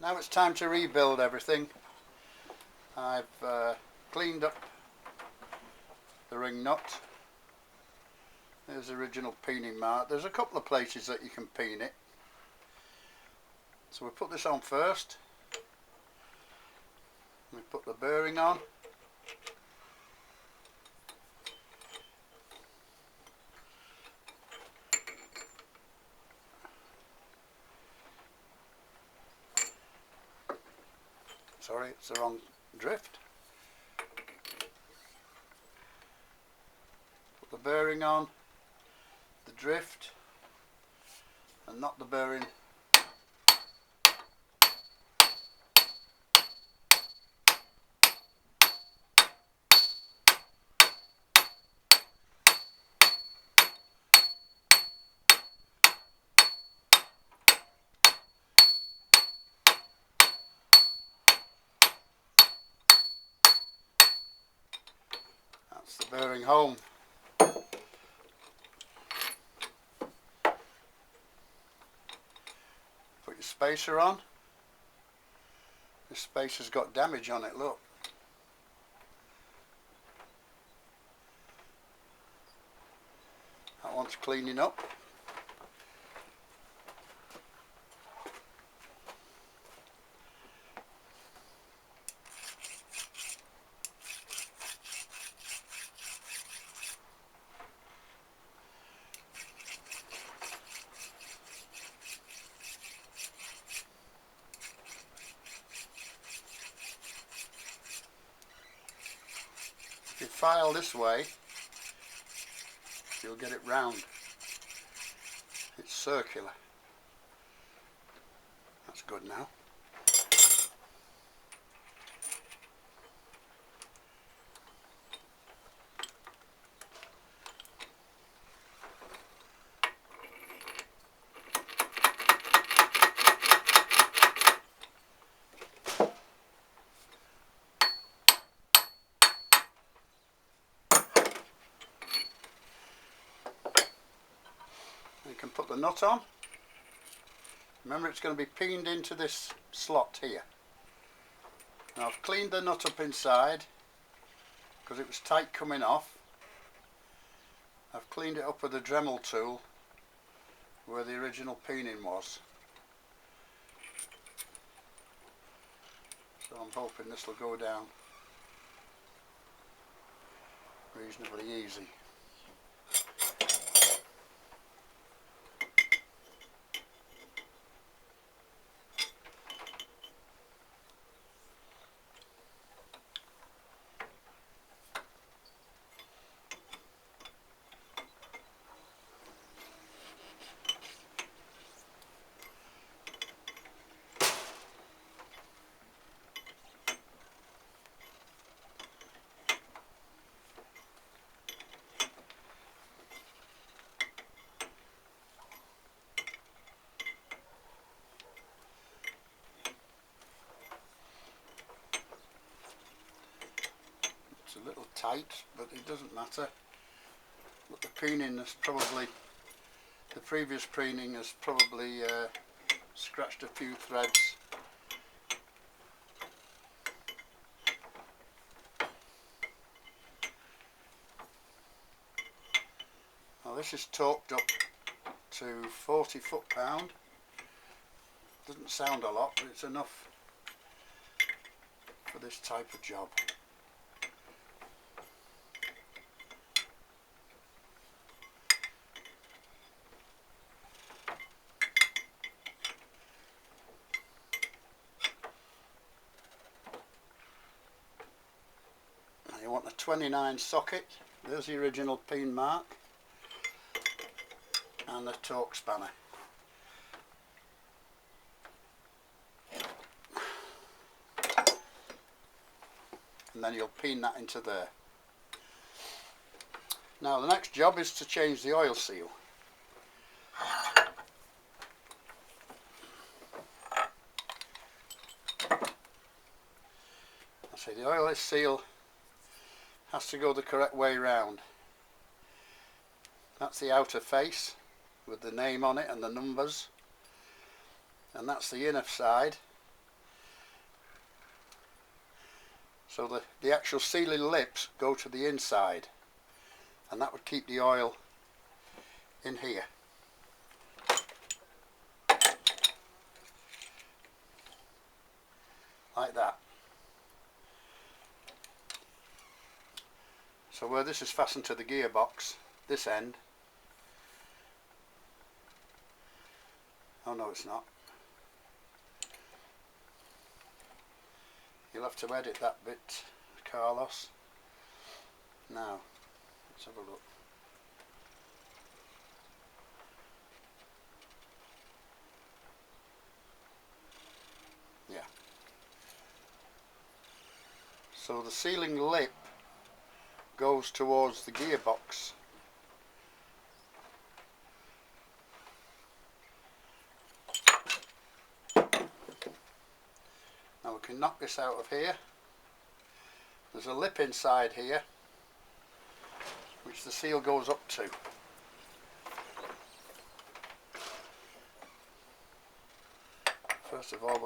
Now it's time to rebuild everything. I've cleaned up the ring nut. There's the original peening mark. There's a couple of places that you can peen it. So we put this on first. We put the bearing on. Sorry, it's the wrong drift. Put the bearing on, the drift, and not the bearing. That's the bearing home. Put your spacer on. This spacer's got damage on it, look. That one's cleaning up. If you file this way, you'll get it round. It's circular. That's good now. You can put the nut on. Remember, it's going to be peened into this slot here. Now I've cleaned the nut up inside because it was tight coming off. I've cleaned it up with a Dremel tool where the original peening was. So I'm hoping this will go down reasonably easy. It's a little tight, but it doesn't matter. But the peening has probably, the previous peening has probably scratched a few threads. Now this is torqued up to 40 foot-pound. Doesn't sound a lot, but it's enough for this type of job. Now you want a 29 socket. There's the original peen mark and the torque spanner. And then you'll peen that into there. Now the next job is to change the oil seal. I say the oil seal has to go the correct way round. That's the outer face with the name on it and the numbers, and that's the inner side So the actual sealing lips go to the inside, and that would keep the oil in here. Like that. So where this is fastened to the gearbox, this end, oh no it's not, you'll have to edit that bit, Carlos. Now let's have a look. Yeah, so the sealing lip goes towards the gearbox. Now we can knock this out of here. There's a lip inside here which the seal goes up to. First of all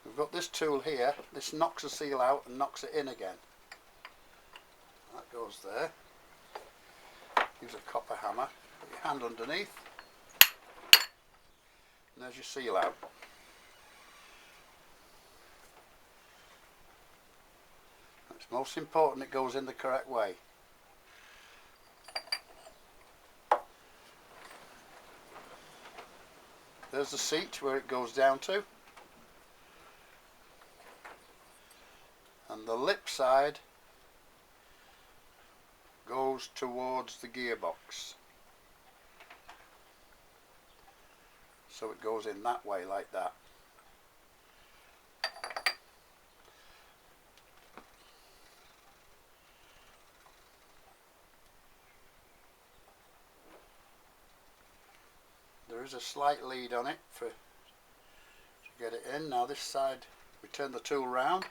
we've got this tool here. This knocks the seal out and knocks it in again. That goes there. Use a copper hammer. Put your hand underneath. And there's your seal out. It's most important it goes in the correct way. There's the seat where it goes down to. And the lip side goes towards the gearbox. So it goes in that way, like that. There is a slight lead on it to get it in. Now this side, we turn the tool round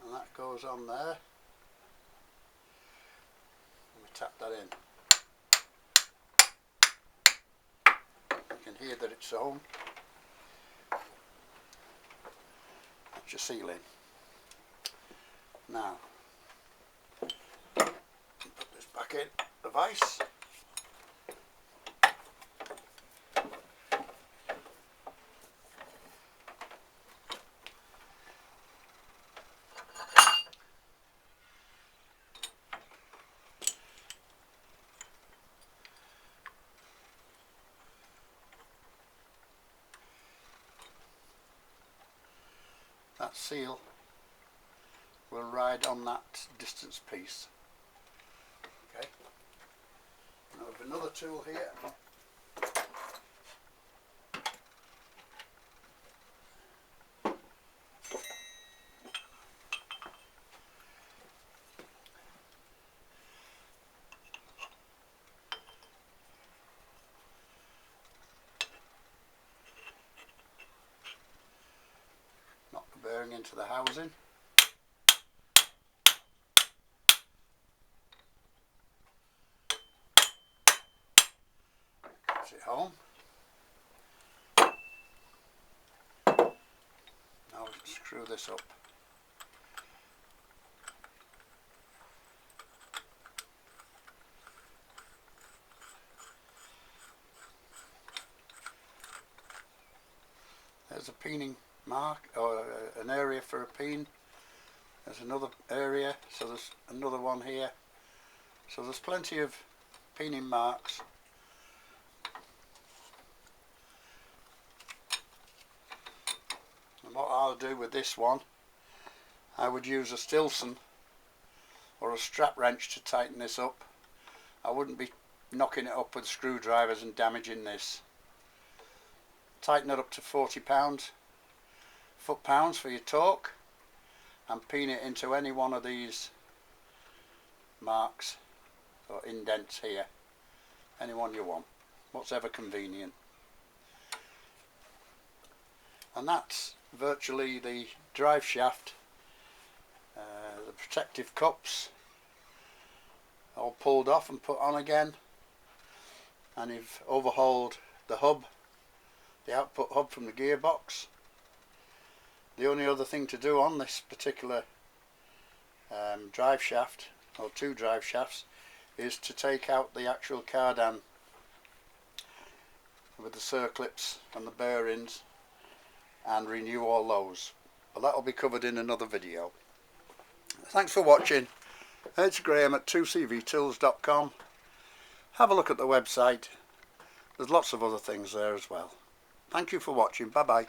and that goes on there. And we tap that in. You can hear that it's on. That's your sealing. Now, put this back in the vise. That seal will ride on that distance piece. Okay. Now I have another tool here. Bearing into the housing. Puts it home. Now we can screw this up. There's a peening mark, or an area for a peen. There's another area, so there's another one here. So there's plenty of peening marks. And what I'll do with this one, I would use a Stilson or a strap wrench to tighten this up. I wouldn't be knocking it up with screwdrivers and damaging this. Tighten it up to 40 foot-pounds for your torque, and peen it into any one of these marks or indents here, any one you want, what's ever convenient. And that's virtually the drive shaft. The protective cups all pulled off and put on again, and you've overhauled the hub, the output hub from the gearbox. The only other thing to do on this particular drive shaft, or two drive shafts, is to take out the actual cardan with the circlips and the bearings and renew all those, but that will be covered in another video. Thanks for watching. It's Graham at 2cvtools.com. Have a look at the website. There's lots of other things there as well. Thank you for watching. Bye bye.